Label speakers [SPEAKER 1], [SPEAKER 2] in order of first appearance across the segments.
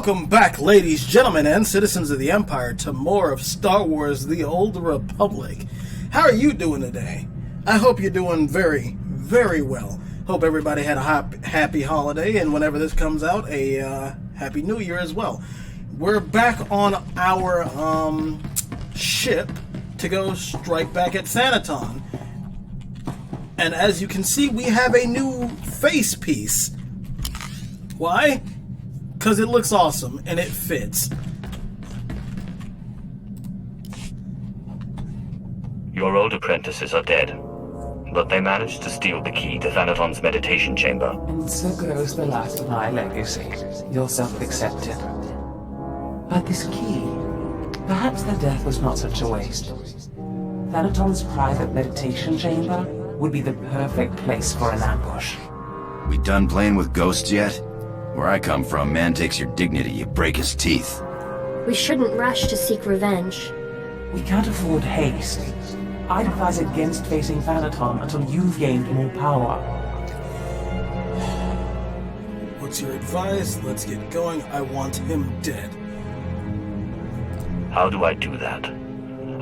[SPEAKER 1] Welcome back, ladies, gentlemen, and citizens of the Empire, to more of Star Wars: The Old Republic. How are you doing today? I hope you're doing very, very well. Hope everybody had a happy holiday, and whenever this comes out, a happy New Year as well. We're back on our ship to go strike back at Thanaton. And as you can see, we have a new face piece. Why? Because it looks awesome, and it fits.
[SPEAKER 2] Your old apprentices are dead, but they managed to steal the key to Thanaton's meditation chamber.
[SPEAKER 3] And so goes the last of my legacy, your self-accepted. But this key, perhaps their death was not such a waste. Thanaton's private meditation chamber would be the perfect place for an ambush.
[SPEAKER 4] We done playing with ghosts yet? Where I come from, man takes your dignity, you break his teeth.
[SPEAKER 5] We shouldn't rush to seek revenge.
[SPEAKER 3] We can't afford haste. I'd advise against facing Thanaton until you've gained more power.
[SPEAKER 1] What's your advice? Let's get going. I want him dead.
[SPEAKER 2] How do I do that?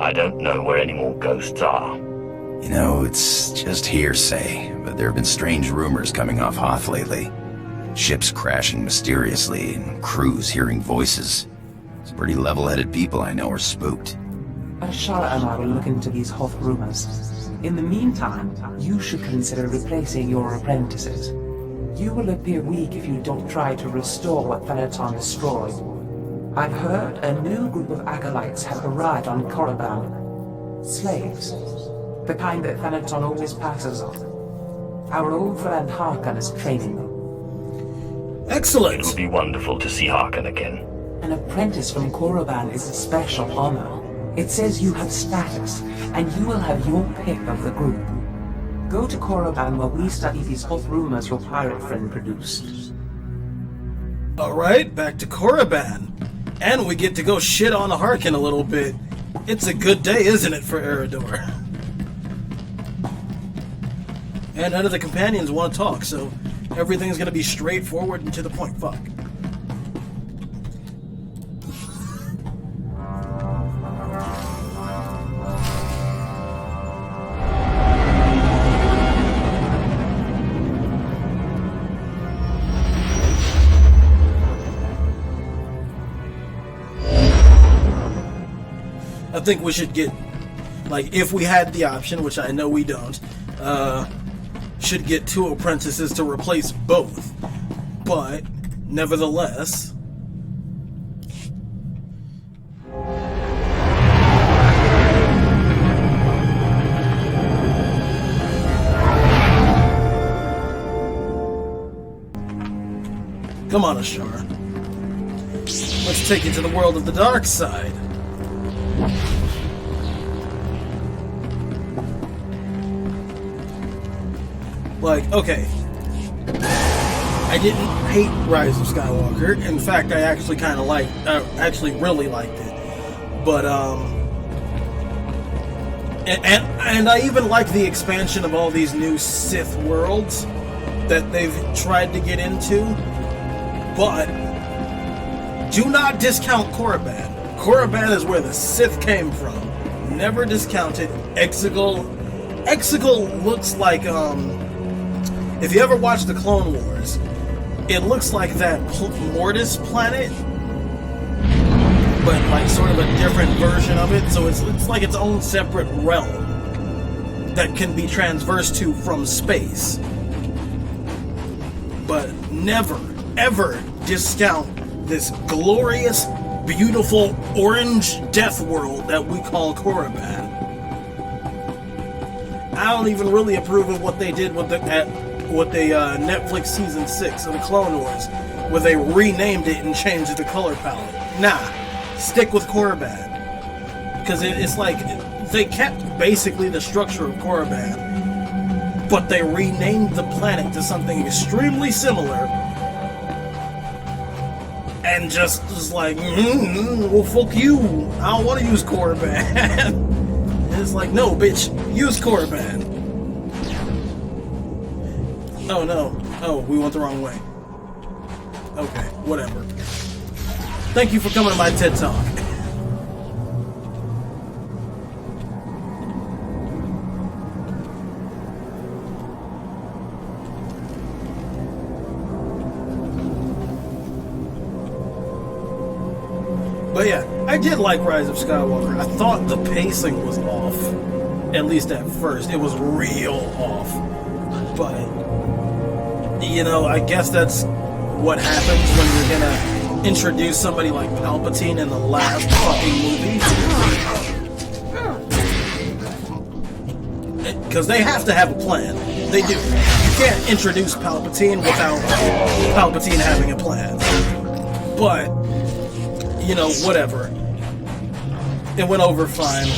[SPEAKER 2] I don't know where any more ghosts are.
[SPEAKER 4] You know, it's just hearsay, but there have been strange rumors coming off Hoth lately. Ships crashing mysteriously, and crews hearing voices. Some pretty level-headed people I know are spooked.
[SPEAKER 3] Ashara and I will look into these Hoth rumors. In the meantime, you should consider replacing your apprentices. You will appear weak if you don't try to restore what Thanaton destroyed. I've heard a new group of acolytes have arrived on Korriban. Slaves. The kind that Thanaton always passes on. Our old friend Harkon is training them.
[SPEAKER 1] Excellent!
[SPEAKER 2] It would be wonderful to see Harkon again.
[SPEAKER 3] An apprentice from Korriban is a special honor. It says you have status, and you will have your pick of the group. Go to Korriban while we study these Hoth rumors your pirate friend produced.
[SPEAKER 1] Alright, back to Korriban. And we get to go shit on Harkon a little bit. It's a good day, isn't it, for Erridor? And none of the companions want to talk, so everything's gonna be straightforward and to the point. Fuck. I think we should get, like, if we had the option, which I know we don't, should get 2 apprentices to replace both. But, nevertheless... Come on, Ashara. Let's take you to the world of the dark side. Like, okay, I didn't hate Rise of Skywalker. In fact, I actually kind of really liked it. But, and I even like the expansion of all these new Sith worlds that they've tried to get into. But, do not discount Korriban. Korriban is where the Sith came from. Never discounted. Exegol looks like, if you ever watched the Clone Wars, it looks like that Mortis planet, but like sort of a different version of it. So it's like its own separate realm that can be transversed to from space. But never, ever discount this glorious, beautiful orange death world that we call Korriban. I don't even really approve of what they did with the Netflix season 6 of the Clone Wars, where they renamed it and changed the color palette. Nah, stick with Korriban, because it's like they kept basically the structure of Korriban, but they renamed the planet to something extremely similar, and just was like, well, fuck you. I don't want to use Korriban. And it's like, no, bitch, use Korriban. Oh no. Oh, we went the wrong way. Okay, whatever. Thank you for coming to my TED Talk. But yeah, I did like Rise of Skywalker. I thought the pacing was off. At least at first. It was real off. But, you know, I guess that's what happens when you're gonna introduce somebody like Palpatine in the last fucking movie. Because they have to have a plan. They do. You can't introduce Palpatine without Palpatine having a plan. But, you know, whatever. It went over fine.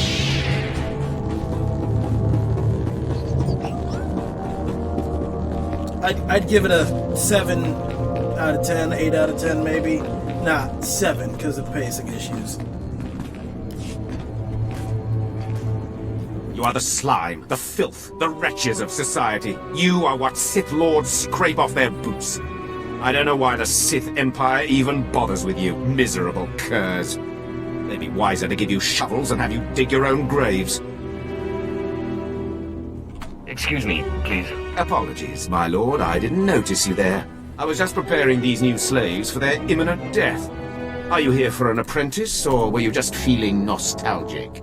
[SPEAKER 1] I'd give it a 7 out of 10, 8 out of 10 maybe. Nah, 7 because of pacing issues.
[SPEAKER 6] You are the slime, the filth, the wretches of society. You are what Sith Lords scrape off their boots. I don't know why the Sith Empire even bothers with you, miserable curs. They'd be wiser to give you shovels and have you dig your own graves.
[SPEAKER 2] Excuse me, please.
[SPEAKER 6] Apologies, my lord, I didn't notice you there. I was just preparing these new slaves for their imminent death. Are you here for an apprentice, or were you just feeling nostalgic?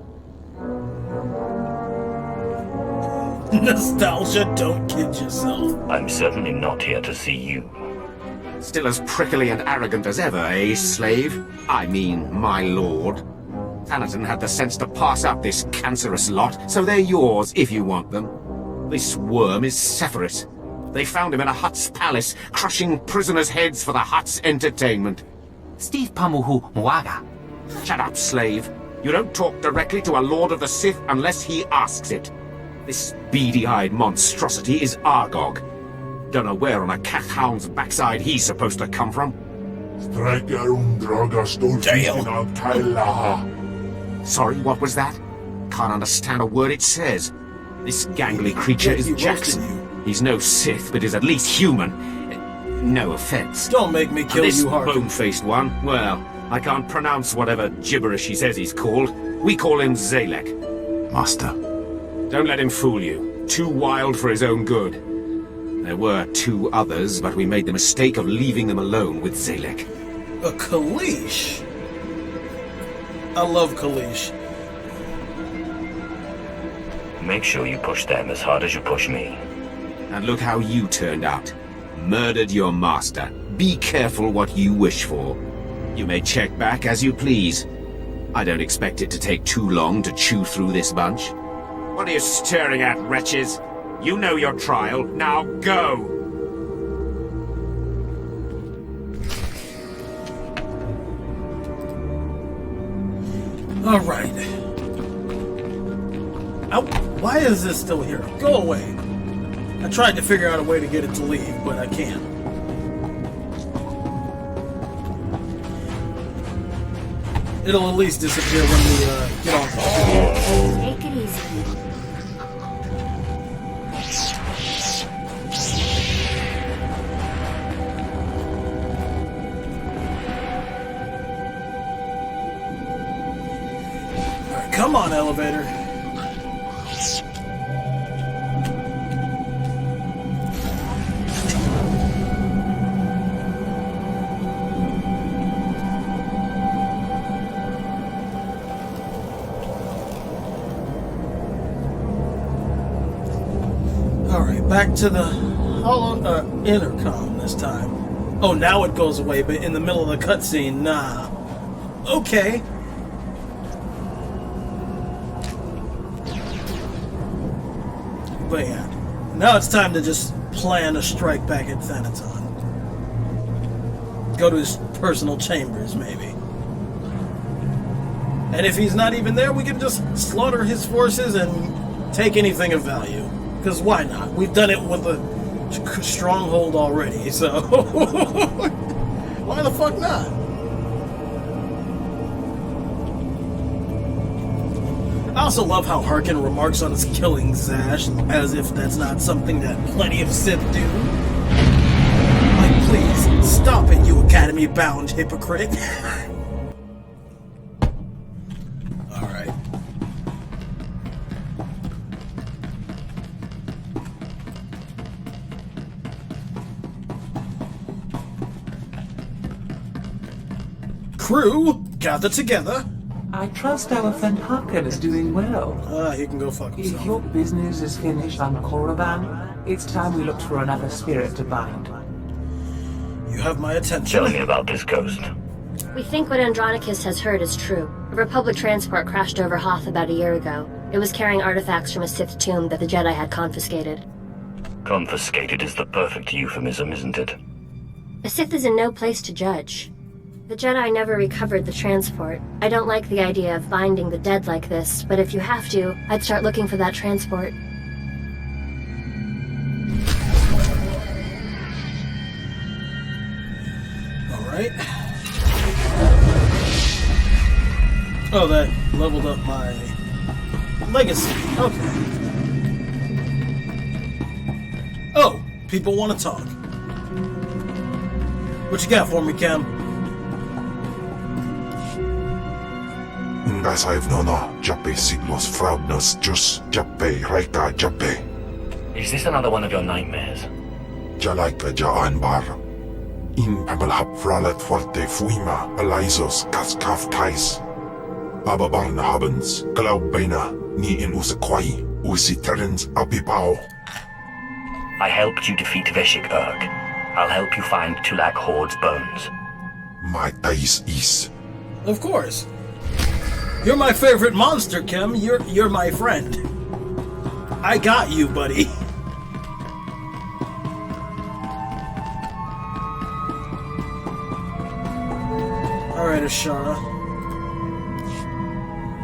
[SPEAKER 1] Nostalgia, don't kid yourself.
[SPEAKER 2] I'm certainly not here to see you.
[SPEAKER 6] Still as prickly and arrogant as ever, eh, slave? I mean, my lord. Thanaton had the sense to pass up this cancerous lot, so they're yours if you want them. This worm is Sephiroth. They found him in a Hutt's palace, crushing prisoners' heads for the Hutt's entertainment.
[SPEAKER 3] Steve Pamuhu Mwaga.
[SPEAKER 6] Shut up, slave. You don't talk directly to a Lord of the Sith unless he asks it. This beady-eyed monstrosity is Argog. Don't know where on a cat hound's backside he's supposed to come from. Sorry, what was that? Can't understand a word it says. This gangly creature is Jackson. He's no Sith, but is at least human. No offense.
[SPEAKER 1] Don't make me kill
[SPEAKER 6] this
[SPEAKER 1] you, Harkin.
[SPEAKER 6] bone-faced one, well, I can't pronounce whatever gibberish he says he's called. We call him Zalek.
[SPEAKER 4] Master.
[SPEAKER 6] Don't let him fool you. Too wild for his own good. There were 2 others, but we made the mistake of leaving them alone with Zalek.
[SPEAKER 1] A Kalish? I love Kalish.
[SPEAKER 2] Make sure you push them as hard as you push me.
[SPEAKER 6] And look how you turned out. Murdered your master. Be careful what you wish for. You may check back as you please. I don't expect it to take too long to chew through this bunch. What are you staring at, wretches? You know your trial. Now go!
[SPEAKER 1] Alright. Why is this still here? Go away. I tried to figure out a way to get it to leave, but I can't. It'll at least disappear when we get off.
[SPEAKER 5] Take it easy.
[SPEAKER 1] Alright, come on, elevator. Back to the intercom this time. Oh, now it goes away, but in the middle of the cutscene, nah. Okay. But yeah, now it's time to just plan a strike back at Thanaton. Go to his personal chambers, maybe. And if he's not even there, we can just slaughter his forces and take anything of value. Because why not? We've done it with a stronghold already, so why the fuck not? I also love how Harkin remarks on his killing Zash as if that's not something that plenty of Sith do. Like, please, stop it, you Academy-bound hypocrite. Crew, gather together.
[SPEAKER 3] I trust our friend Hakan is doing well.
[SPEAKER 1] He can go fuck
[SPEAKER 3] If
[SPEAKER 1] himself.
[SPEAKER 3] your business is finished on Korriban, it's time we looked for another spirit to bind.
[SPEAKER 1] You have my attention.
[SPEAKER 2] Tell me about this ghost.
[SPEAKER 5] We think what Andronicus has heard is true. A Republic transport crashed over Hoth about a year ago. It was carrying artifacts from a Sith tomb that the Jedi had confiscated.
[SPEAKER 2] Confiscated is the perfect euphemism, isn't it?
[SPEAKER 5] A Sith is in no place to judge. The Jedi never recovered the transport. I don't like the idea of binding the dead like this, but if you have to, I'd start looking for that transport.
[SPEAKER 1] Alright. Oh, that leveled up my legacy. Okay. Oh, people want to talk. What you got for me, Cam?
[SPEAKER 7] Ngasaif nono, Jappe Siglos Fraudnus Jus Jappe Reika Jappe.
[SPEAKER 2] Is this another one of your nightmares?
[SPEAKER 7] Jalaika Jaan Bar. In Pamalhap Fralet Forte Fuima, Elisos Kaskaf Kais. Ababang Habens, Glaubena, Ni in Usakwai, Usi Terens Abibao.
[SPEAKER 2] I helped you defeat Veshik Urg. I'll help you find Tulak Horde's bones.
[SPEAKER 7] My Tais is.
[SPEAKER 1] Of course. You're my favorite monster, Kim. You're my friend. I got you, buddy. Alright, Ashara.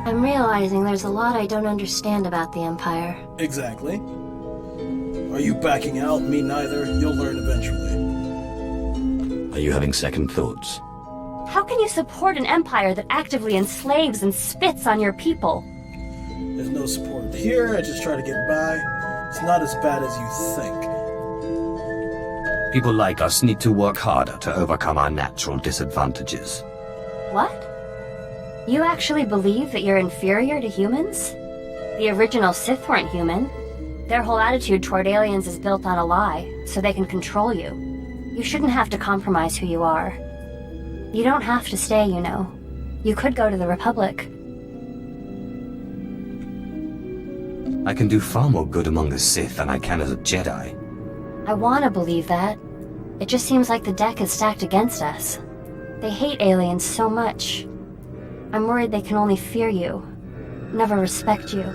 [SPEAKER 5] I'm realizing there's a lot I don't understand about the Empire.
[SPEAKER 1] Exactly. Are you backing out? Me neither. You'll learn eventually.
[SPEAKER 8] Are you having second thoughts?
[SPEAKER 5] How can you support an Empire that actively enslaves and spits on your people?
[SPEAKER 1] There's no support here. I just try to get by. It's not as bad as you think.
[SPEAKER 8] People like us need to work harder to overcome our natural disadvantages.
[SPEAKER 5] What? You actually believe that you're inferior to humans? The original Sith weren't human. Their whole attitude toward aliens is built on a lie, so they can control you. You shouldn't have to compromise who you are. You don't have to stay, you know. You could go to the Republic.
[SPEAKER 8] I can do far more good among the Sith than I can as a Jedi.
[SPEAKER 5] I want to believe that. It just seems like the deck is stacked against us. They hate aliens so much. I'm worried they can only fear you, never respect you.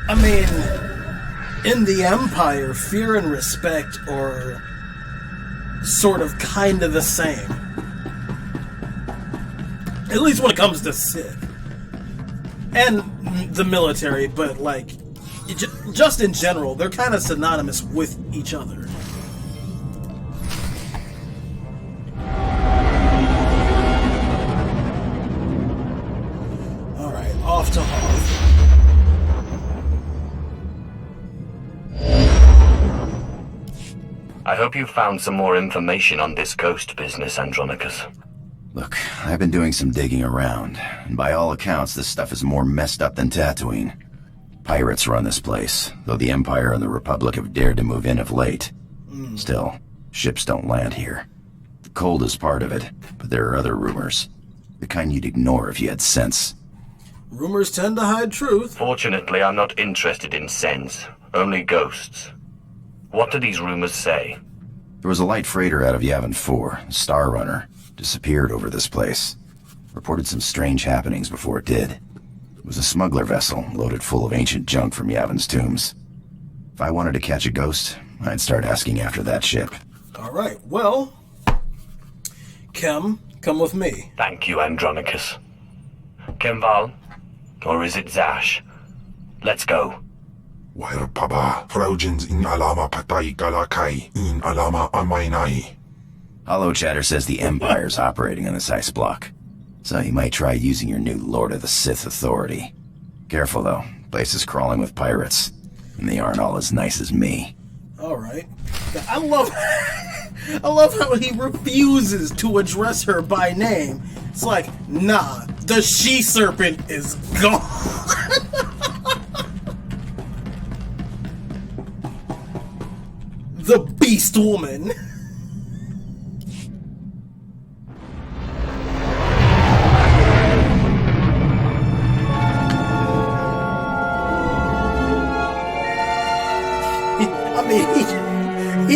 [SPEAKER 1] I mean, in the Empire, fear and respect are sort of kind of the same. At least when it comes to Sith. And the military, but like, just in general, they're kind of synonymous with each other. Alright, off to Hoth.
[SPEAKER 2] I hope you found some more information on this ghost business, Andronicus.
[SPEAKER 4] Look, I've been doing some digging around, and by all accounts, this stuff is more messed up than Tatooine. Pirates run this place, though the Empire and the Republic have dared to move in of late. Still, ships don't land here. The cold is part of it, but there are other rumors. The kind you'd ignore if you had sense.
[SPEAKER 1] Rumors tend to hide truth.
[SPEAKER 2] Fortunately, I'm not interested in sense, only ghosts. What do these rumors say?
[SPEAKER 4] There was a light freighter out of Yavin 4, Star Runner, disappeared over this place. Reported some strange happenings before it did. It was a smuggler vessel loaded full of ancient junk from Yavin's tombs. If I wanted to catch a ghost, I'd start asking after that ship.
[SPEAKER 1] Alright, well, Kem, come with me.
[SPEAKER 2] Thank you, Andronicus. Kemval? Or is it Zash? Let's go.
[SPEAKER 7] Wire Paba, Fraujins in Alama Patai Galakai, in Alama Amainai.
[SPEAKER 4] Hollow Chatter says the Empire's operating on this ice block. So you might try using your new Lord of the Sith authority. Careful though, place is crawling with pirates. And they aren't all as nice as me.
[SPEAKER 1] Alright. I love how he refuses to address her by name. It's like, nah, the she-serpent is gone. The beast woman.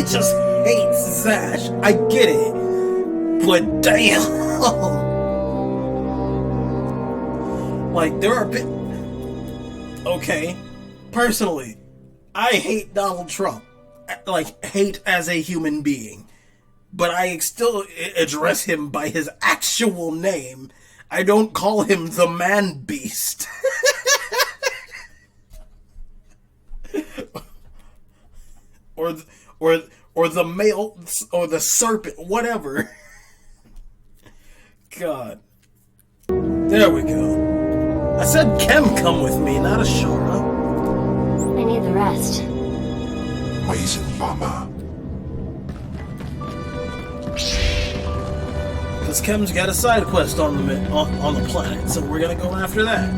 [SPEAKER 1] he just hates Zash. I get it. But damn. Like, there are okay. Personally, I hate Donald Trump. Like, hate as a human being. But I still address him by his actual name. I don't call him the man beast. or the male, or the serpent, whatever. God. There we go. I said Kem come with me, not Ashara.
[SPEAKER 5] I need the rest.
[SPEAKER 7] Poison bomber.
[SPEAKER 1] Because Kem's got a side quest on the planet, so we're gonna go after that.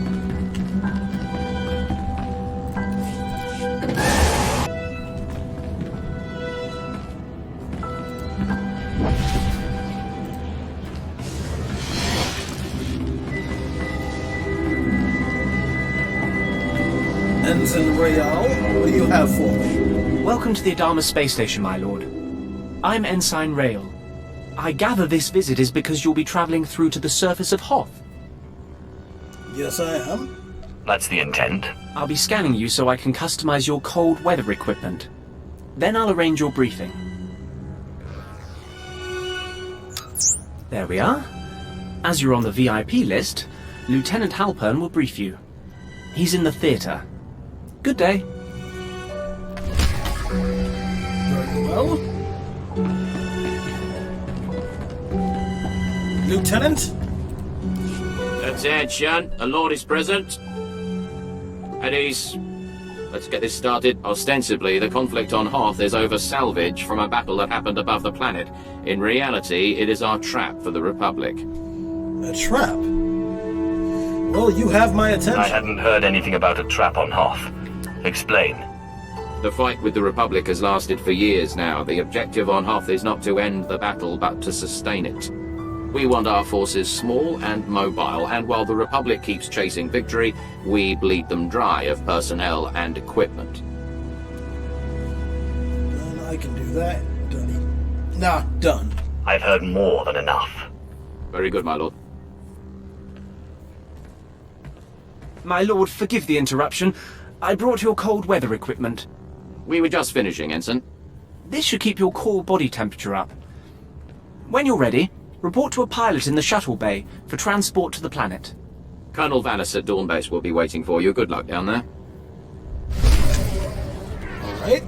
[SPEAKER 1] Ensign Royale, what do you have for me?
[SPEAKER 9] Welcome to the Adama space station, my lord. I'm Ensign Rail. I gather this visit is because you'll be traveling through to the surface of Hoth.
[SPEAKER 1] Yes, I am.
[SPEAKER 2] That's the intent.
[SPEAKER 9] I'll be scanning you so I can customize your cold weather equipment. Then I'll arrange your briefing. There we are. As you're on the VIP list, Lieutenant Halpern will brief you. He's in the theater. Good day.
[SPEAKER 1] Very well. Lieutenant?
[SPEAKER 10] Attention, a lord is present. At ease. Let's get this started. Ostensibly, the conflict on Hoth is over salvage from a battle that happened above the planet. In reality, it is our trap for the Republic.
[SPEAKER 1] A trap? Well, you have my attention.
[SPEAKER 2] I hadn't heard anything about a trap on Hoth. Explain.
[SPEAKER 10] The fight with the Republic has lasted for years now. The objective on Hoth is not to end the battle, but to sustain it. We want our forces small and mobile, and while the Republic keeps chasing victory, we bleed them dry of personnel and equipment.
[SPEAKER 1] Well, I can do that. Done. Nah, done.
[SPEAKER 2] I've heard more than enough.
[SPEAKER 10] Very good, my lord.
[SPEAKER 9] My lord, forgive the interruption. I brought your cold weather equipment.
[SPEAKER 10] We were just finishing, Ensign.
[SPEAKER 9] This should keep your core body temperature up. When you're ready, report to a pilot in the shuttle bay for transport to the planet.
[SPEAKER 10] Colonel Valis at Dawn Base will be waiting for you. Good luck down there.
[SPEAKER 1] Alright.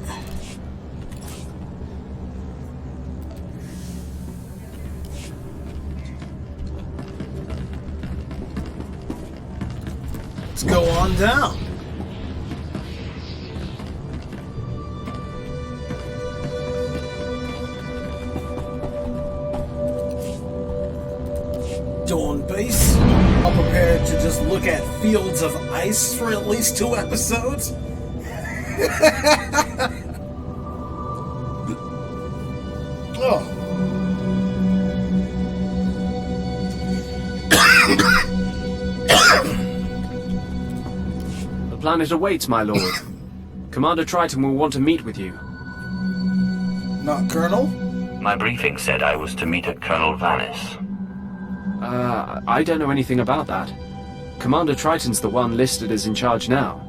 [SPEAKER 1] Let's go on down. Dawn Base. I'm prepared to just look at fields of ice for at least 2 episodes. Oh.
[SPEAKER 9] The planet awaits, my lord. Commander Triton will want to meet with you.
[SPEAKER 1] Not Colonel?
[SPEAKER 2] My briefing said I was to meet at Colonel Valis.
[SPEAKER 9] I don't know anything about that. Commander Triton's the one listed as in charge now.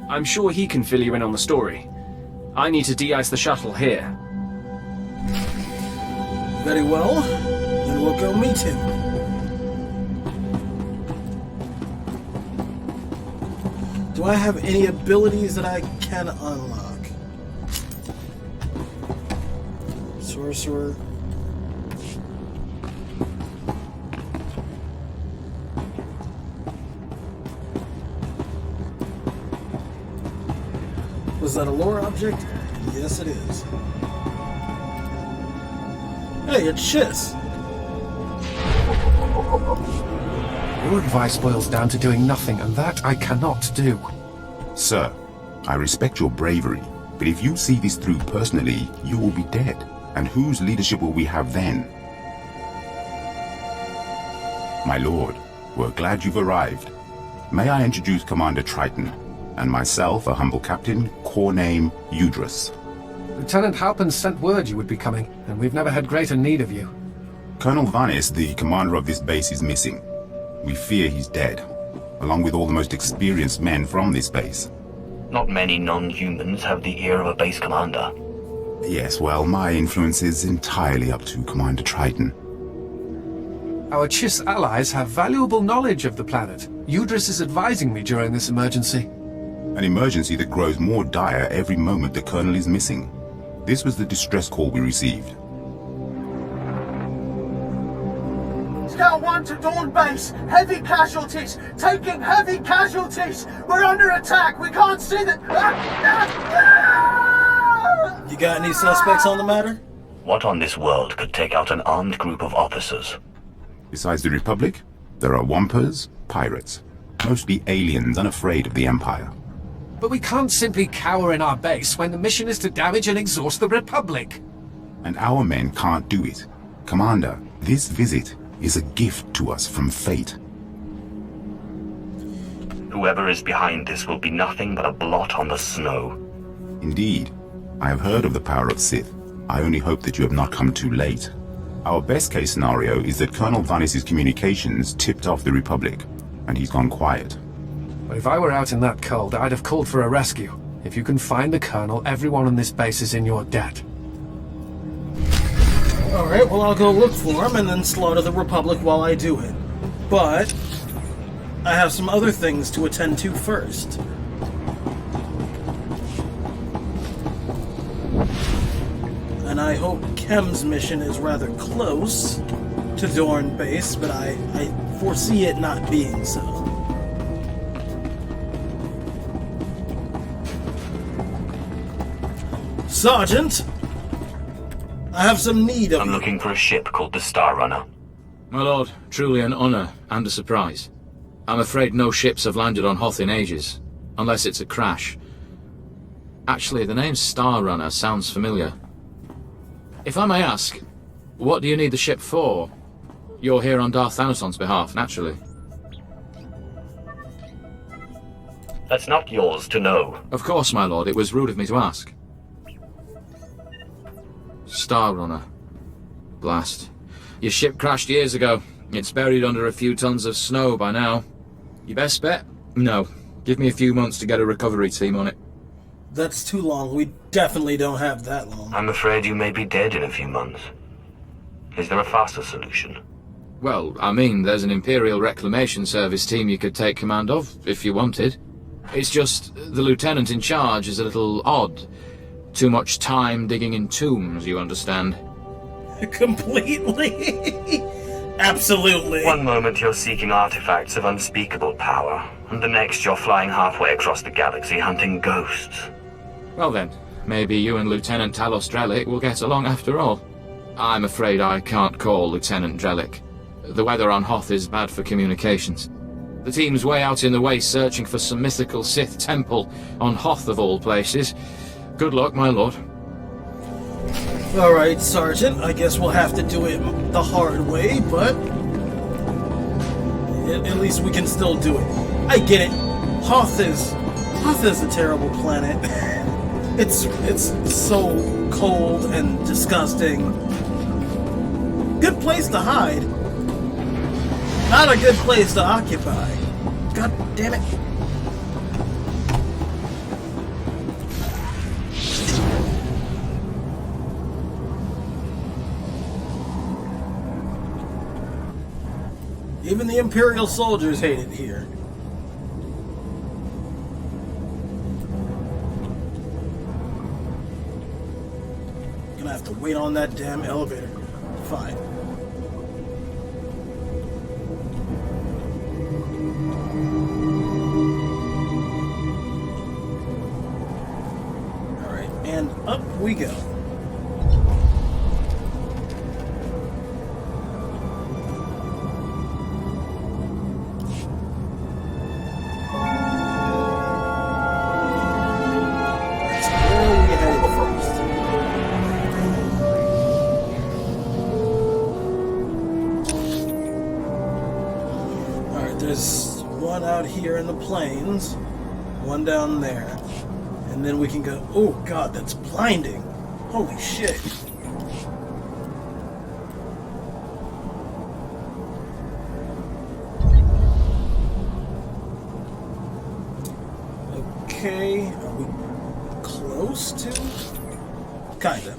[SPEAKER 9] I'm sure he can fill you in on the story. I need to de-ice the shuttle here.
[SPEAKER 1] Very well. Then we'll go meet him. Do I have any abilities that I can unlock? Sorcerer. Was that a lore object? Yes, it is. Hey, it's Chiss.
[SPEAKER 11] Your advice boils down to doing nothing, and that I cannot do.
[SPEAKER 12] Sir, I respect your bravery, but if you see this through personally, you will be dead. And whose leadership will we have then? My lord, we're glad you've arrived. May I introduce Commander Triton, and myself, a humble captain, core name Udrus.
[SPEAKER 11] Lieutenant Halpin sent word you would be coming, and we've never had greater need of you.
[SPEAKER 12] Colonel Vanis, the commander of this base, is missing. We fear he's dead, along with all the most experienced men from this base.
[SPEAKER 2] Not many non-humans have the ear of a base commander.
[SPEAKER 12] Yes, well, my influence is entirely up to Commander Triton.
[SPEAKER 11] Our Chiss allies have valuable knowledge of the planet. Udris is advising me during this emergency.
[SPEAKER 12] An emergency that grows more dire every moment the Colonel is missing. This was the distress call we received.
[SPEAKER 13] Scout 1 to Dawn Base. Heavy casualties. Taking heavy casualties. We're under attack. We can't see the...
[SPEAKER 1] You got any suspects on the matter?
[SPEAKER 2] What on this world could take out an armed group of officers?
[SPEAKER 12] Besides the Republic, there are Wampers, pirates. Mostly aliens unafraid of the Empire.
[SPEAKER 11] But we can't simply cower in our base when the mission is to damage and exhaust the Republic.
[SPEAKER 12] And our men can't do it. Commander, this visit is a gift to us from fate.
[SPEAKER 2] Whoever is behind this will be nothing but a blot on the snow.
[SPEAKER 12] Indeed. I have heard of the power of Sith. I only hope that you have not come too late. Our best case scenario is that Colonel Vanis' communications tipped off the Republic, and he's gone quiet.
[SPEAKER 11] But if I were out in that cold, I'd have called for a rescue. If you can find the Colonel, everyone on this base is in your debt.
[SPEAKER 1] Alright, well I'll go look for him and then slaughter the Republic while I do it. But I have some other things to attend to first. And I hope Chem's mission is rather close to Dorn Base, but I foresee it not being so. Sergeant! I have some need of
[SPEAKER 2] I'm looking for a ship called the Star Runner.
[SPEAKER 10] My lord, truly an honor and a surprise. I'm afraid no ships have landed on Hoth in ages, unless it's a crash. Actually, the name Star Runner sounds familiar. If I may ask, what do you need the ship for? You're here on Darth Thanason's behalf, naturally.
[SPEAKER 2] That's not yours to know.
[SPEAKER 10] Of course, my lord, it was rude of me to ask. Star Runner. Blast. Your ship crashed years ago. It's buried under a few tons of snow by now. Your best bet? No. Give me a few months to get a recovery team on it.
[SPEAKER 1] That's too long. We definitely don't have that long.
[SPEAKER 2] I'm afraid you may be dead in a few months. Is there a faster solution?
[SPEAKER 10] Well, I mean, there's an Imperial Reclamation Service team you could take command of, if you wanted. It's just, the lieutenant in charge is a little odd. Too much time digging in tombs, you understand.
[SPEAKER 1] Completely. Absolutely.
[SPEAKER 2] One moment you're seeking artifacts of unspeakable power, and the next you're flying halfway across the galaxy hunting ghosts.
[SPEAKER 10] Well then, maybe you and Lieutenant Talos Drellick will get along after all. I'm afraid I can't call Lieutenant Drellick. The weather on Hoth is bad for communications. The team's way out in the waste searching for some mythical Sith temple on Hoth of all places. Good luck, my lord.
[SPEAKER 1] Alright, Sergeant. I guess we'll have to do it the hard way, but at least we can still do it. I get it. Hoth is a terrible planet. It's so cold and disgusting. Good place to hide. Not a good place to occupy. God damn it. Even the Imperial soldiers hate it here. Gonna have to wait on that damn elevator. Fine. Alright, and up we go. There's one out here in the plains, one down there, and then we can go. Oh god, that's blinding. Holy shit. Okay, are we close to? Kinda.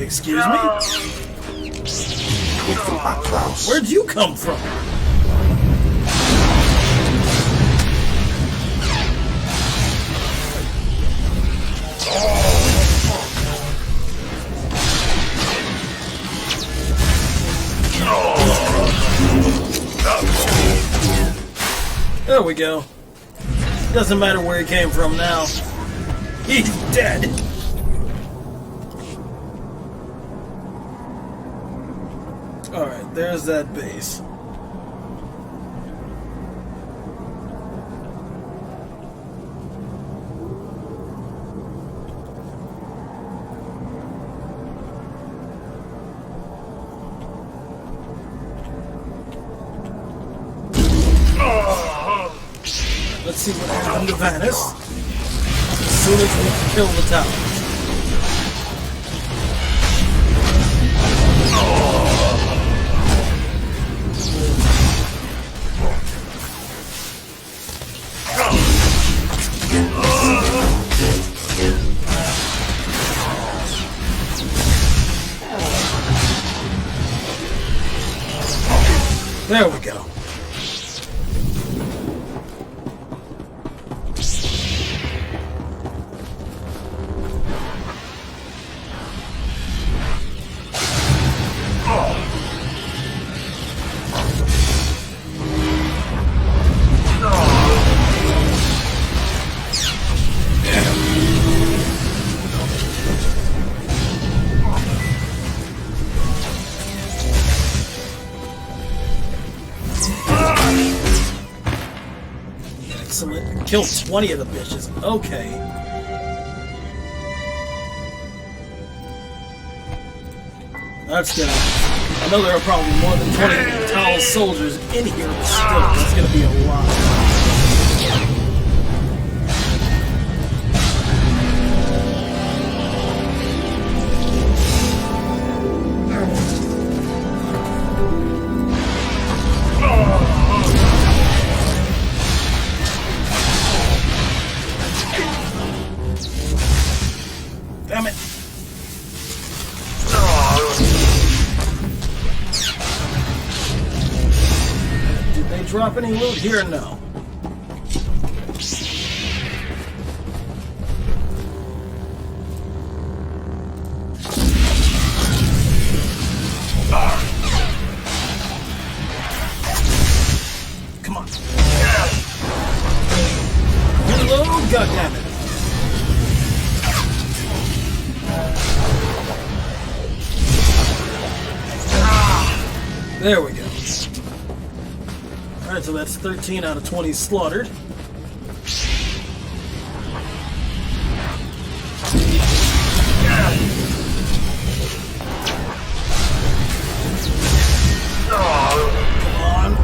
[SPEAKER 1] Excuse me? Where'd you come from? There we go. Doesn't matter where he came from now. He's dead. Alright, there's that base. Let's see what happened to Vanis as soon as we kill the tower. There we go. Excellent. Killed 20 of the bitches. Okay. That's gonna... I know there are probably more than 20 tall soldiers in here, but still, that's gonna be a lot. Damn it. Did they drop any loot here? No. Come on. Reload, goddammit. There we go. Alright, so that's 13 out of 20 slaughtered. Come on.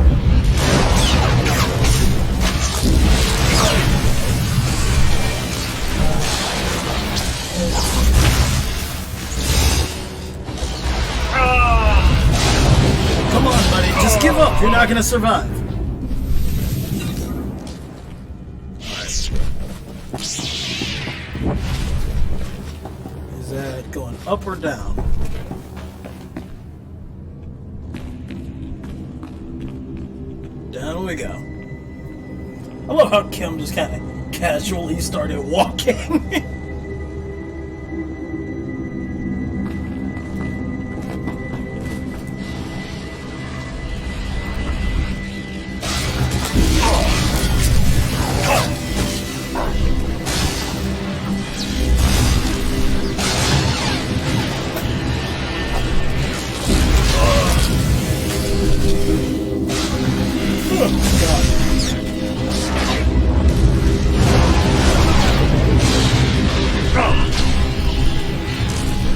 [SPEAKER 1] Come on, buddy. Just give up. You're not going to survive. Is that going up or down? Down we go. I love how Kim just kind of casually started walking.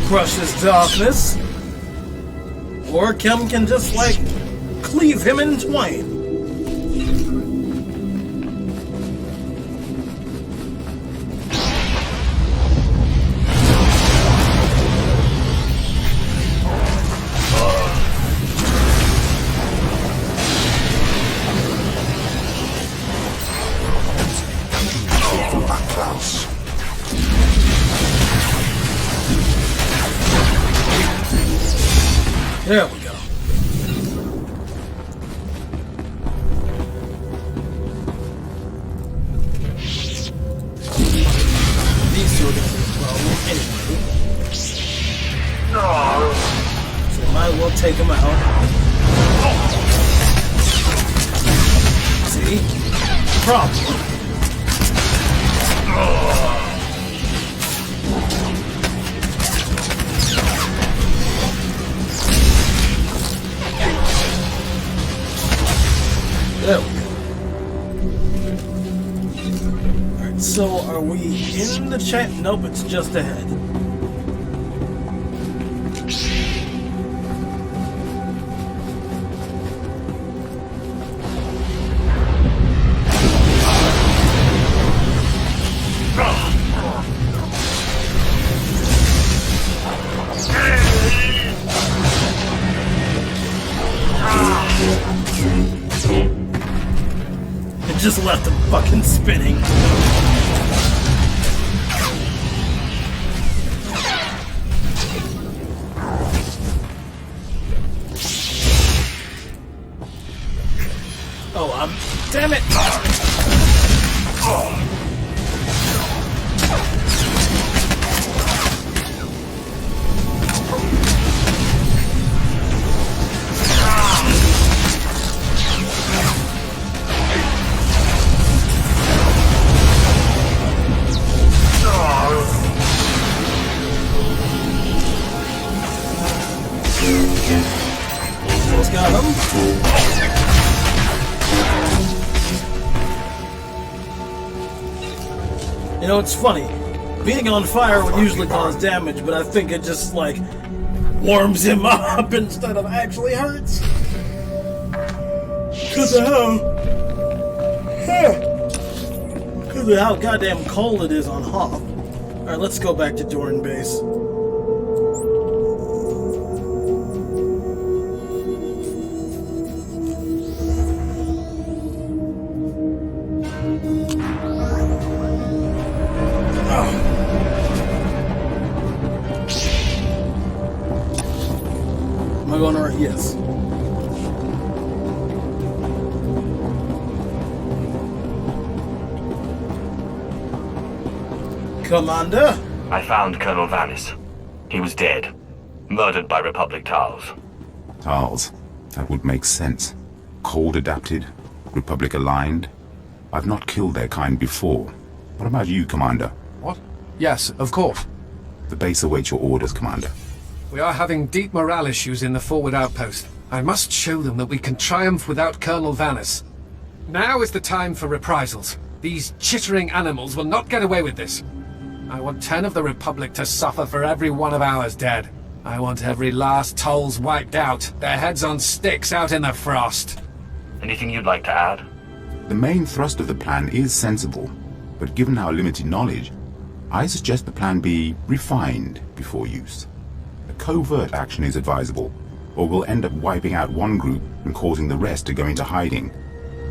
[SPEAKER 1] Crush his darkness, or Kim can just like cleave him in twain. There we go. These two are gonna be a problem anyway. So might as well take them out. See? Problem. There we go. Alright, so are we in the chat? Nope, it's just ahead. Just left him fucking spinning. Oh, damn it! Got him. You know, it's funny. Being on fire would usually cause damage, but I think it just, like, warms him up instead of actually hurts. Because of how goddamn cold it is on Hoth. Alright, let's go back to Doran Base. Am I going right? Yes. Commander?
[SPEAKER 2] I found Colonel Vanis. He was dead. Murdered by Republic Tals.
[SPEAKER 12] Tals. That would make sense. Cold adapted, Republic aligned. I've not killed their kind before. What about you, Commander?
[SPEAKER 11] What? Yes, of course.
[SPEAKER 12] The base awaits your orders, Commander.
[SPEAKER 11] We are having deep morale issues in the forward outpost. I must show them that we can triumph without Colonel Vanis. Now is the time for reprisals. These chittering animals will not get away with this. I want 10 of the Republic to suffer for every one of ours dead. I want every last Tolls wiped out, their heads on sticks out in the frost.
[SPEAKER 2] Anything you'd like to add?
[SPEAKER 12] The main thrust of the plan is sensible, but given our limited knowledge, I suggest the plan be refined before use. A covert action is advisable, or we'll end up wiping out one group and causing the rest to go into hiding.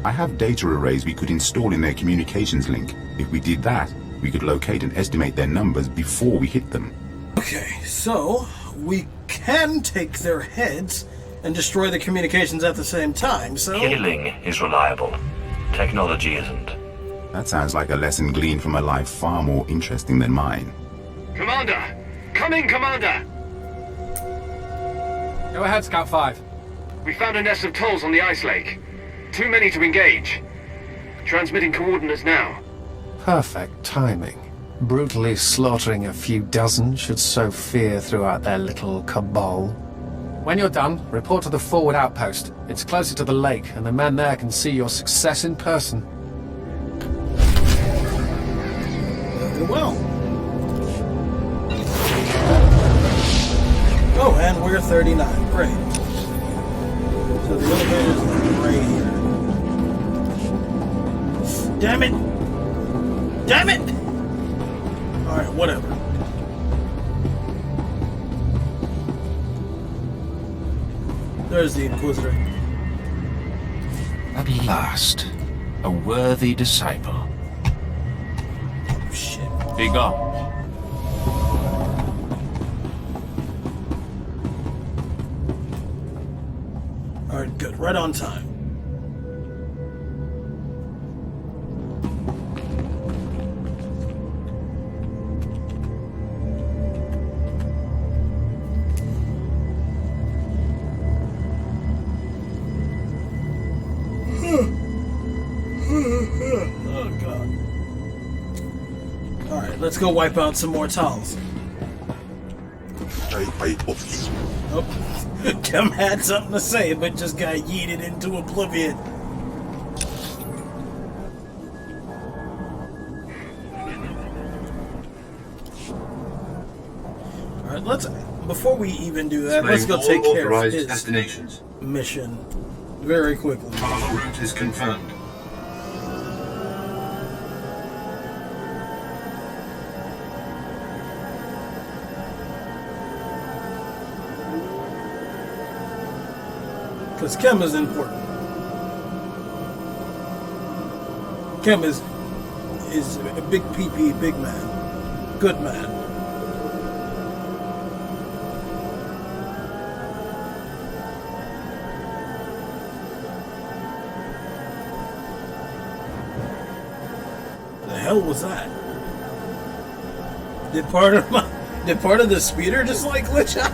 [SPEAKER 12] I have data arrays we could install in their communications link. If we did that, we could locate and estimate their numbers before we hit them.
[SPEAKER 1] Okay, so we can take their heads and destroy the communications at the same time, so...
[SPEAKER 2] Killing is reliable. Technology isn't.
[SPEAKER 12] That sounds like a lesson gleaned from a life far more interesting than mine.
[SPEAKER 14] Commander! Come in, Commander!
[SPEAKER 11] Go ahead, Scout 5.
[SPEAKER 14] We found a nest of Tolls on the ice lake. Too many to engage. Transmitting coordinates now.
[SPEAKER 11] Perfect timing. Brutally slaughtering a few dozen should sow fear throughout their little cabal. When you're done, report to the forward outpost. It's closer to the lake, and the men there can see your success in person.
[SPEAKER 1] Very well. Oh, and we're 39. Great. So the elevator's right here. Damn it! Damn it! Alright, whatever. There's the Inquisitor.
[SPEAKER 15] At last, a worthy disciple.
[SPEAKER 1] Oh, shit.
[SPEAKER 15] Be gone.
[SPEAKER 1] Alright, good. Right on time. Oh, God. Alright, let's go wipe out some more towels. Oh, Kim had something to say, but just got yeeted into oblivion. Alright, let's... Before we even do that, let's go take care of his
[SPEAKER 16] destinations.
[SPEAKER 1] Mission very quickly.
[SPEAKER 16] Our route is confirmed.
[SPEAKER 1] Because Kim is important. Kim is a big PP, big man. Good man. The hell was that? Did part of the speeder just like glitch out?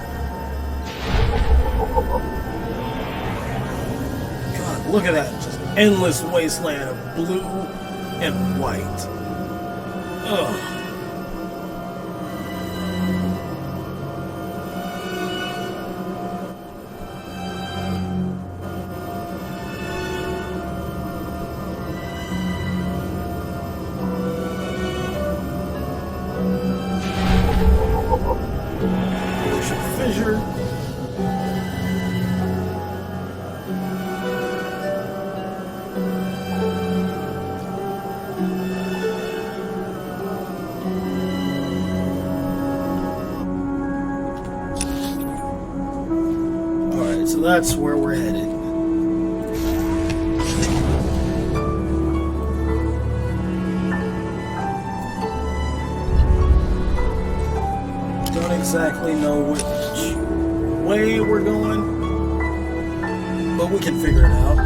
[SPEAKER 1] Look at that, just endless wasteland of blue and white. Ugh. Fissure. So that's where we're headed. Don't exactly know which way we're going, but we can figure it out.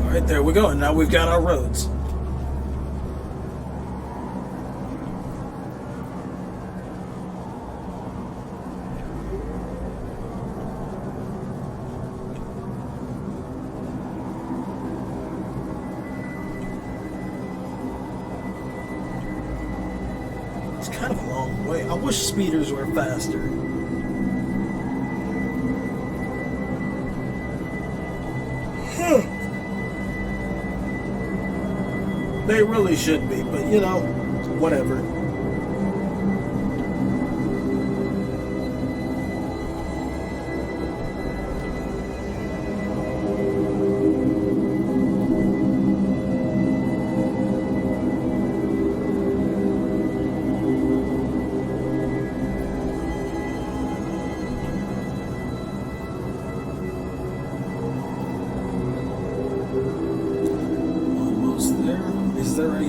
[SPEAKER 1] Alright, there we go. And now we've got our roads. Kind of a long way. I wish speeders were faster. They really should be, but you know, whatever.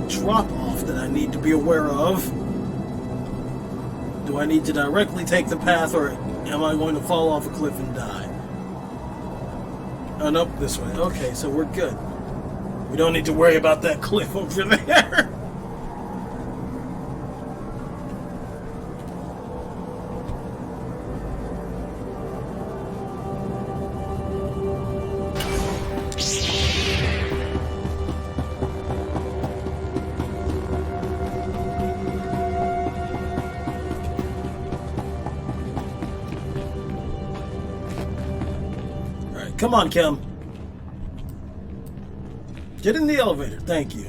[SPEAKER 1] Drop-off that I need to be aware of? Do I need to directly take the path, or am I going to fall off a cliff and die? Oh, nope, this way. Okay, so we're good. We don't need to worry about that cliff over there. Come on, Kim. Get in the elevator. Thank you.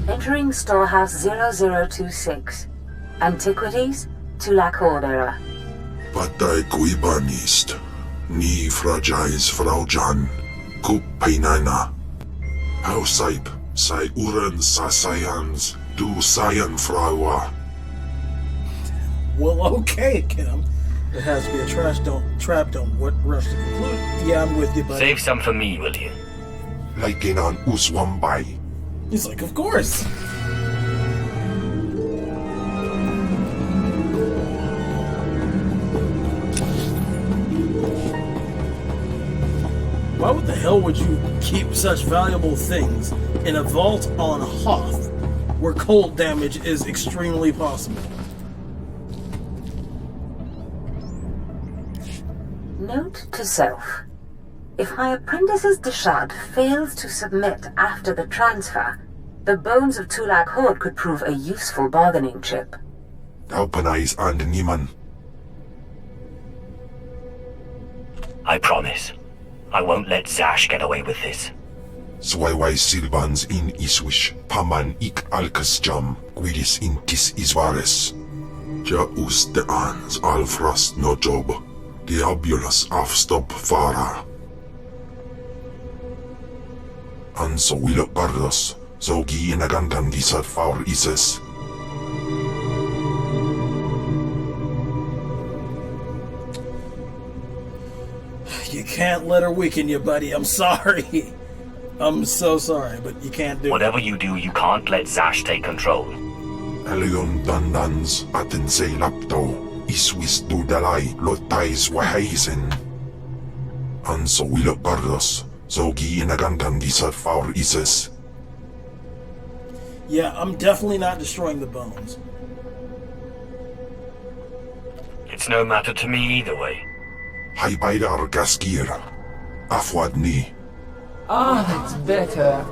[SPEAKER 17] Entering Storehouse 0026. Antiquities to La Cordera.
[SPEAKER 7] Patay kuibanist. Ni fragile Frau Jan. Kup painana. Hausayp. Sai uren sa science, do science frawa.
[SPEAKER 1] Well, okay, Kim. There has to be a trap, don't rush to conclude. Yeah, I'm with you, buddy.
[SPEAKER 2] Save some for me, will you?
[SPEAKER 7] Like in an uswambay.
[SPEAKER 1] He's like, of course. Why the hell would you keep such valuable things in a vault on Hoth, where cold damage is extremely possible?
[SPEAKER 17] Note to self. If my apprentice's Deshad fails to submit after the transfer, the bones of Tulak Horde could prove a useful bargaining chip.
[SPEAKER 7] Alpanize and Niman.
[SPEAKER 2] I promise. I won't let Zash get away with this.
[SPEAKER 7] Swaiwai Silvans in Iswish, Paman ik Alkas Jam, Guidis in Tis Isvares. Ja us de ans Alfrast no job. Diabulus afstop fara. And so we look Bardos, so gi in a gandan gisat faur ises.
[SPEAKER 1] You can't let her weaken you, buddy. I'm sorry. I'm so sorry, but you can't do
[SPEAKER 2] Whatever you do, you can't let Zash take control.
[SPEAKER 7] Elion dandans atin se lapto. Iswis du dalai lotais wahaisen. And so we look Bardos, so gi in a gandan gisat faur ises.
[SPEAKER 1] Yeah, I'm definitely not destroying the bones.
[SPEAKER 2] It's no matter to me either way.
[SPEAKER 7] Hai baidar gaskir. Afwadni.
[SPEAKER 3] Ah, that's better.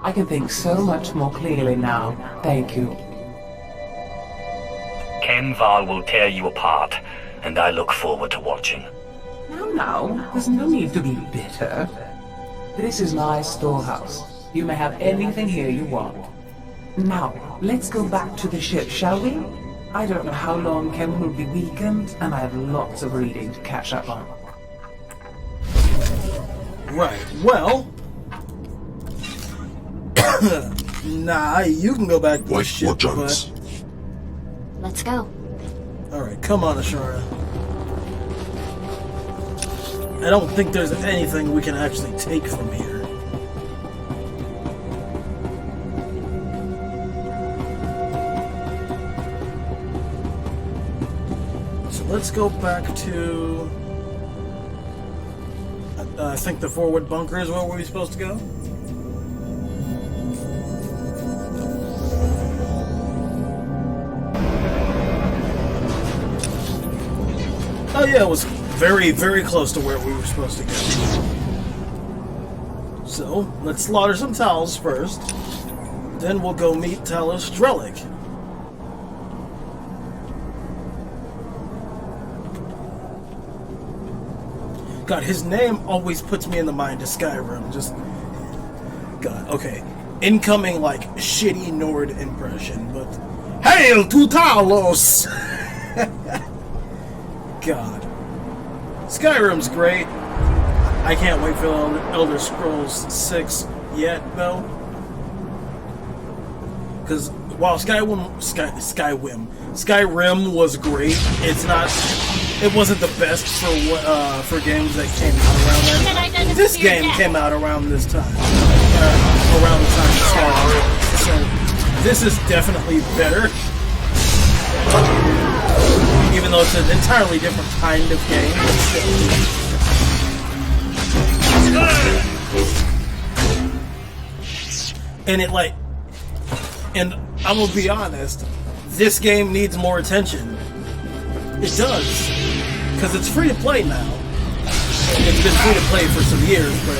[SPEAKER 3] I can think so much more clearly now. Thank you.
[SPEAKER 2] Kenvar will tear you apart, and I look forward to watching.
[SPEAKER 3] Now, there's no need to be bitter. This is my storehouse. You may have anything here you want. Now, let's go back to the ship, shall we? I don't know how long Ken will be weakened, and I have lots of reading to catch up on.
[SPEAKER 1] Right, well... nah, you can go back to the ship, but...
[SPEAKER 5] Let's go.
[SPEAKER 1] Alright, come on, Ashara. I don't think there's anything we can actually take from here. So let's go back to... I think the forward bunker is where we're supposed to go. Oh yeah, it was very, very close to where we were supposed to go. So, let's slaughter some Tals first. Then we'll go meet Talos Strelic. God, his name always puts me in the mind of Skyrim. Just... God, okay. Incoming, like, shitty Nord impression, but... Hail to Talos! God. Skyrim's great. I can't wait for Elder Scrolls 6 yet, though. Because while Skyrim was great, it wasn't the best for games that came out around that. This game came out around this time. Around the time of Skyrim. So this is definitely better. Even though it's an entirely different kind of game. And I'm gonna be honest, this game needs more attention. It does. Because it's free to play now. It's been free to play for some years, but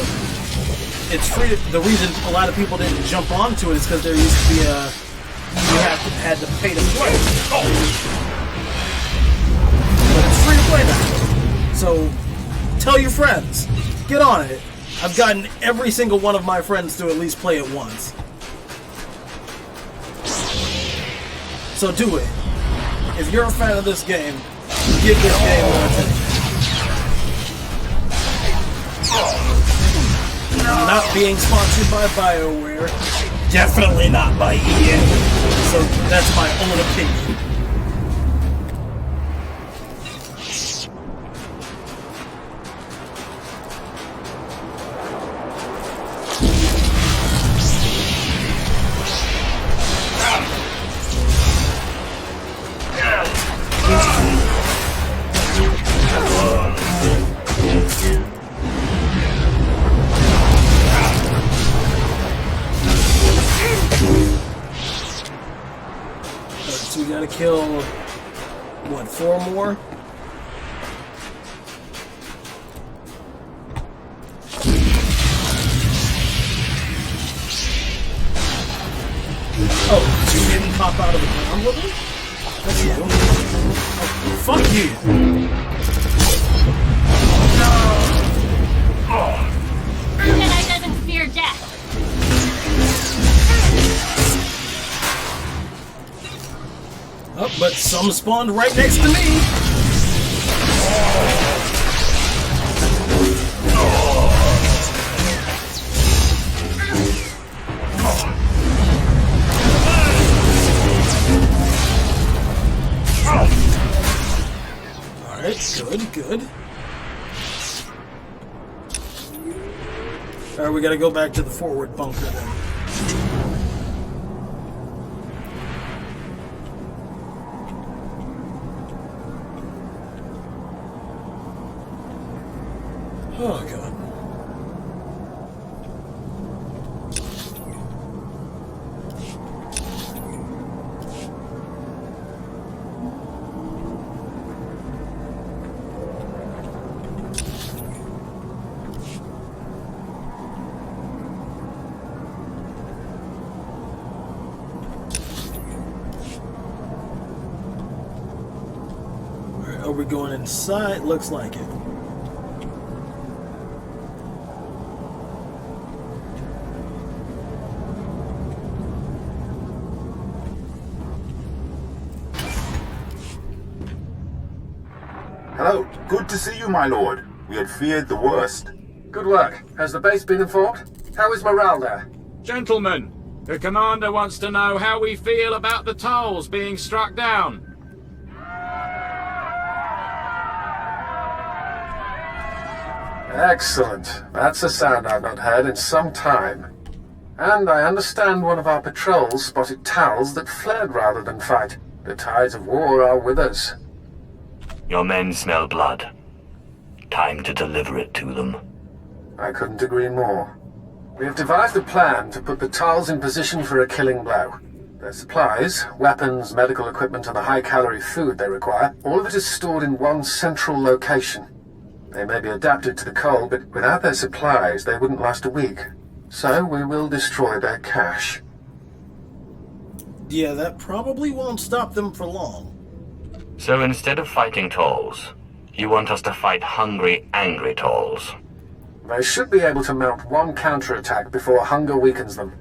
[SPEAKER 1] it's free to, the reason a lot of people didn't jump onto it is because there used to be you had to pay to play. But it's free to play now. So tell your friends. Get on it. I've gotten every single one of my friends to at least play it once. So do it. If you're a fan of this game, give this game more attention. Not being sponsored by BioWare. definitely not by EA. So that's my own opinion. So we gotta kill, what, 4 more? Oh, so you didn't pop out of the ground with him? That's you. Oh, fuck you!
[SPEAKER 5] Jedi doesn't fear death.
[SPEAKER 1] Oh, but some spawned right next to me. Alright, good. Alright, we gotta go back to the forward bunker then. Oh, God. Are we going inside? Looks like it.
[SPEAKER 12] Hello. Good to see you, my lord. We had feared the worst.
[SPEAKER 11] Good work. Has the base been informed? How is morale there?
[SPEAKER 6] Gentlemen, the commander wants to know how we feel about the tolls being struck down.
[SPEAKER 11] Excellent. That's a sound I've not heard in some time. And I understand one of our patrols spotted towels that fled rather than fight. The tides of war are with us.
[SPEAKER 2] Your men smell blood. Time to deliver it to them.
[SPEAKER 11] I couldn't agree more. We have devised a plan to put the Tals in position for a killing blow. Their supplies, weapons, medical equipment, and the high-calorie food they require, all of it is stored in one central location. They may be adapted to the cold, but without their supplies, they wouldn't last a week. So we will destroy their cache.
[SPEAKER 1] Yeah, that probably won't stop them for long.
[SPEAKER 2] So instead of fighting Tolls, you want us to fight hungry, angry Tolls?
[SPEAKER 11] They should be able to mount one counterattack before hunger weakens them.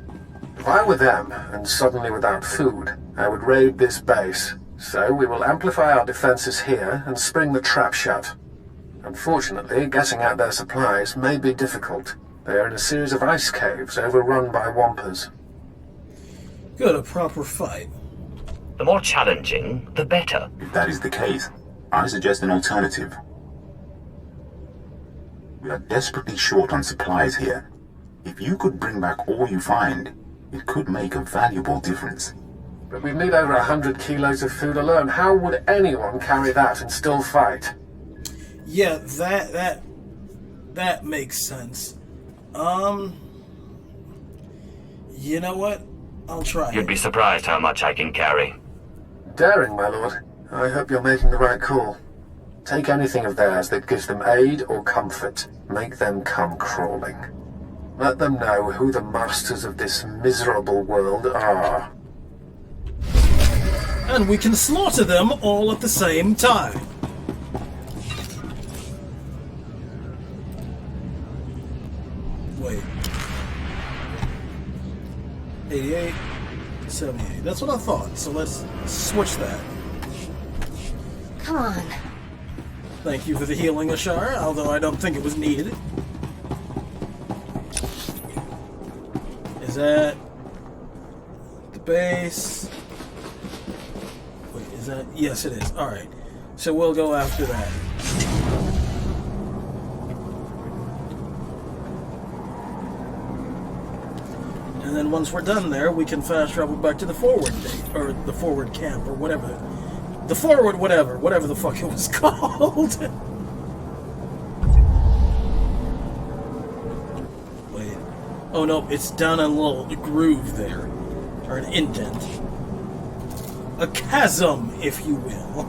[SPEAKER 11] If I were them, and suddenly without food, I would raid this base. So we will amplify our defenses here and spring the trap shut. Unfortunately, getting at their supplies may be difficult. They are in a series of ice caves overrun by Wampers.
[SPEAKER 1] Good, a proper fight.
[SPEAKER 2] The more challenging, the better.
[SPEAKER 12] If that is the case, I suggest an alternative. We are desperately short on supplies here. If you could bring back all you find, it could make a valuable difference.
[SPEAKER 11] But we need over 100 kilos of food alone. How would anyone carry that and still fight?
[SPEAKER 1] Yeah, that makes sense. You know what? I'll try.
[SPEAKER 2] You'd be surprised how much I can carry.
[SPEAKER 11] Daring, my lord. I hope you're making the right call. Take anything of theirs that gives them aid or comfort. Make them come crawling. Let them know who the masters of this miserable world are.
[SPEAKER 1] And we can slaughter them all at the same time. Wait. 88, 78. That's what I thought. So let's switch that.
[SPEAKER 5] Come on.
[SPEAKER 1] Thank you for the healing, Ashara, although I don't think it was needed. Is that base. Wait, is that? Yes, it is. Alright. So we'll go after that. And then once we're done there, we can fast travel back to the forward date, or the forward camp, or whatever. The forward whatever the fuck it was called. Wait. Oh no, it's down a little groove there. Or an indent. A chasm, if you will.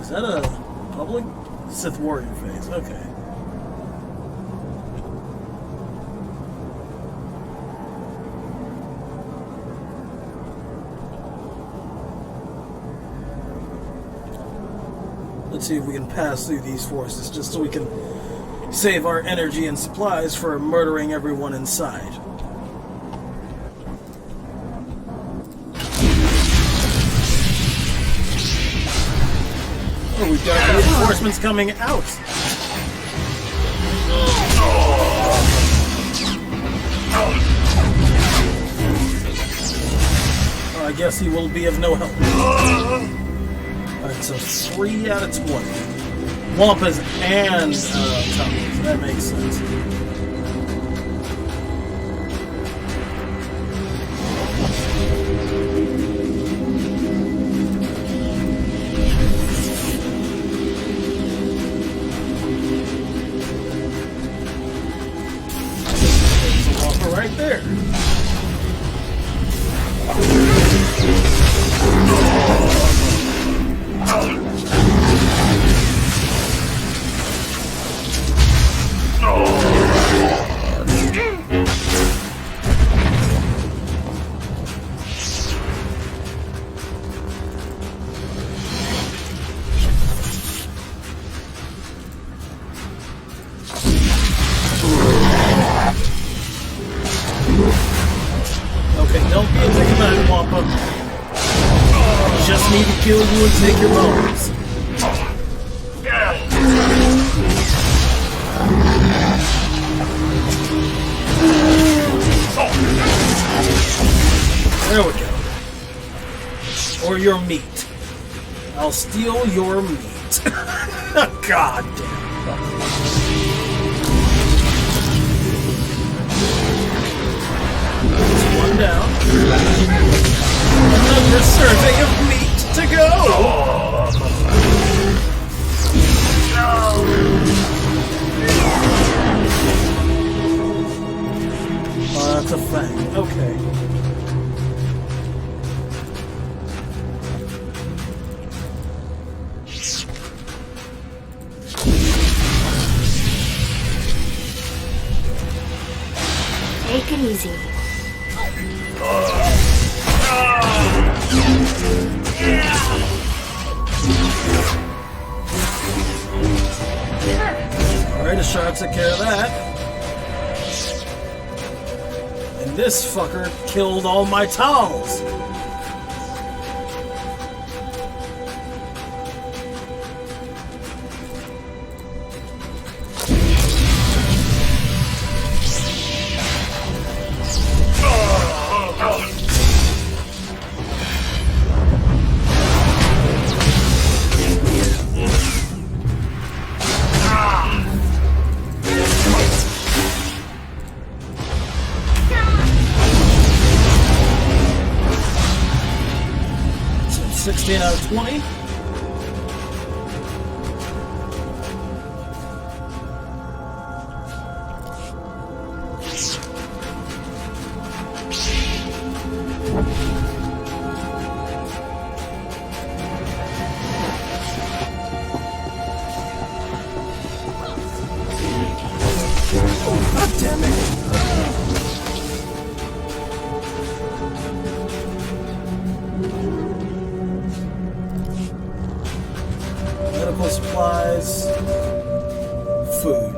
[SPEAKER 1] Is that a public? Sith warrior phase, okay. Let's see if we can pass through these forces, just so we can save our energy and supplies for murdering everyone inside. Oh, we've got reinforcements coming out. Oh, I guess he will be of no help. Alright, so 3 out of 20. Wampas and tummies. That makes sense. There's a Wampa right there. Okay, don't be a big man, Wampa. Just need to kill you and take your bones. There we go. Or your meat. I'll steal your meat. God damn. One down. Another serving of meat to go. Oh, that's a fang. Okay.
[SPEAKER 5] Take it easy.
[SPEAKER 1] Alright, Ashara took care of that. And this fucker killed all my towels. So 16 out of 20. God damn it. Medical supplies, food.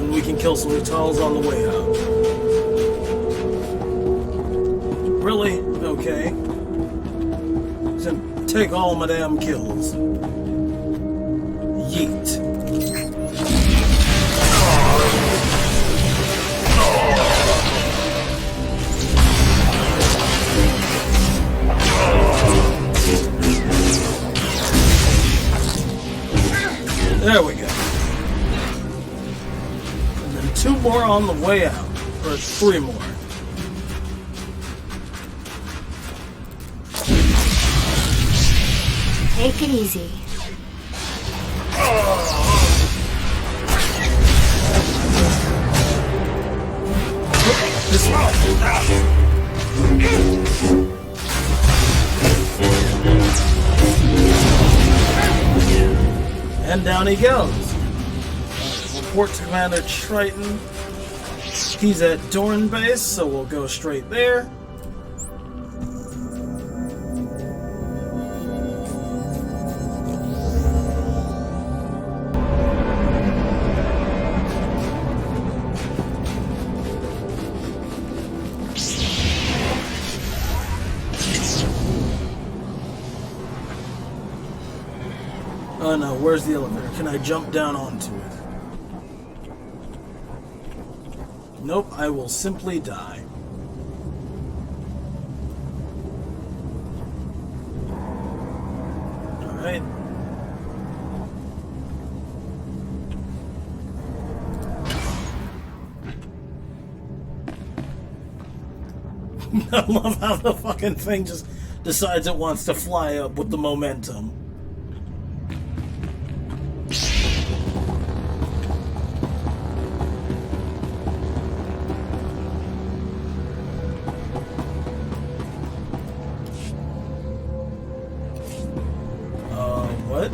[SPEAKER 1] And we can kill some Utals on the way out. Really? Okay. Then take all my damn kills. Yeet. 2 more on the way out. Or 3 more.
[SPEAKER 5] Take it easy.
[SPEAKER 1] And down he goes. Report to Commander Triton. He's at Dorn Base, so we'll go straight there. Oh no, where's the elevator? Can I jump down onto it? Nope, I will simply die. Alright. I love how the fucking thing just decides it wants to fly up with the momentum. What?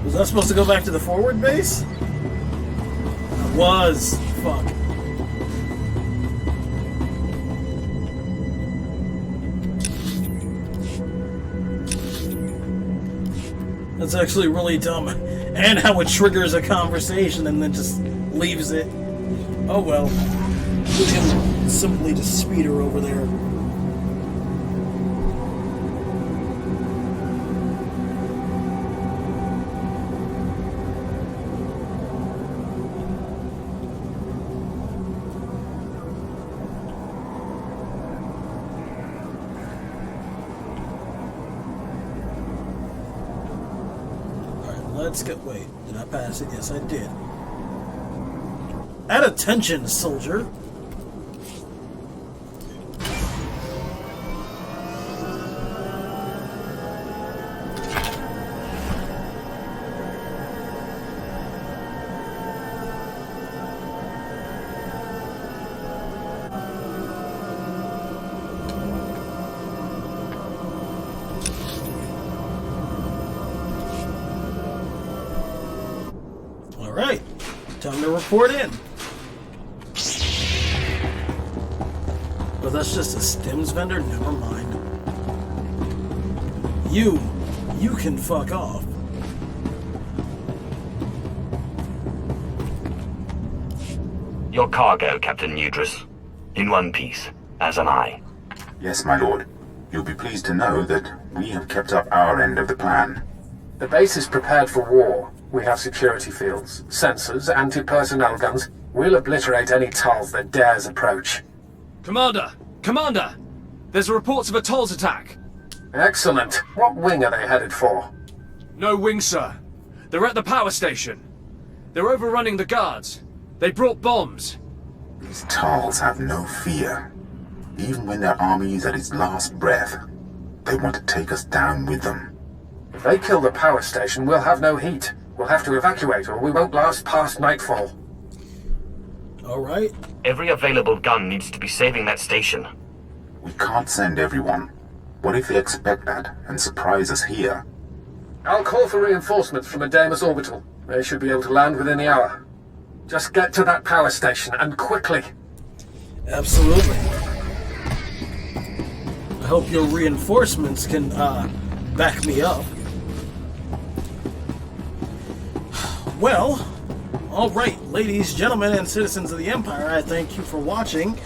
[SPEAKER 1] Was I supposed to go back to the forward base? I was. Fuck. That's actually really dumb. And how it triggers a conversation and then just leaves it. Oh well. We can simply just speed her over there. Let's go. Wait, did I pass it? Yes, I did. At attention, soldier. Alright, time to report in. Oh, that's just a stims vendor? Never mind. You can fuck off.
[SPEAKER 2] Your cargo, Captain Nudris. In one piece, as am I.
[SPEAKER 12] Yes, my lord. You'll be pleased to know that we have kept up our end of the plan.
[SPEAKER 11] The base is prepared for war. We have security fields, sensors, anti-personnel guns. We'll obliterate any Tulls that dares approach.
[SPEAKER 9] Commander! Commander! There's reports of a Tull's attack.
[SPEAKER 11] Excellent. What wing are they headed for?
[SPEAKER 9] No wing, sir. They're at the power station. They're overrunning the guards. They brought bombs.
[SPEAKER 12] These Tulls have no fear. Even when their army is at its last breath, they want to take us down with them.
[SPEAKER 11] If they kill the power station, we'll have no heat. We'll have to evacuate, or we won't last past nightfall.
[SPEAKER 1] Alright.
[SPEAKER 2] Every available gun needs to be saving that station.
[SPEAKER 12] We can't send everyone. What if they expect that and surprise us here?
[SPEAKER 11] I'll call for reinforcements from a Deimos orbital. They should be able to land within the hour. Just get to that power station, and quickly.
[SPEAKER 1] Absolutely. I hope your reinforcements can, back me up. Well, alright, ladies, gentlemen, and citizens of the Empire, I thank you for watching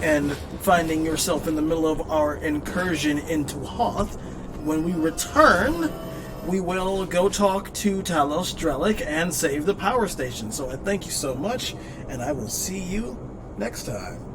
[SPEAKER 1] and finding yourself in the middle of our incursion into Hoth. When we return, we will go talk to Talos Drellic and save the power station. So I thank you so much, and I will see you next time.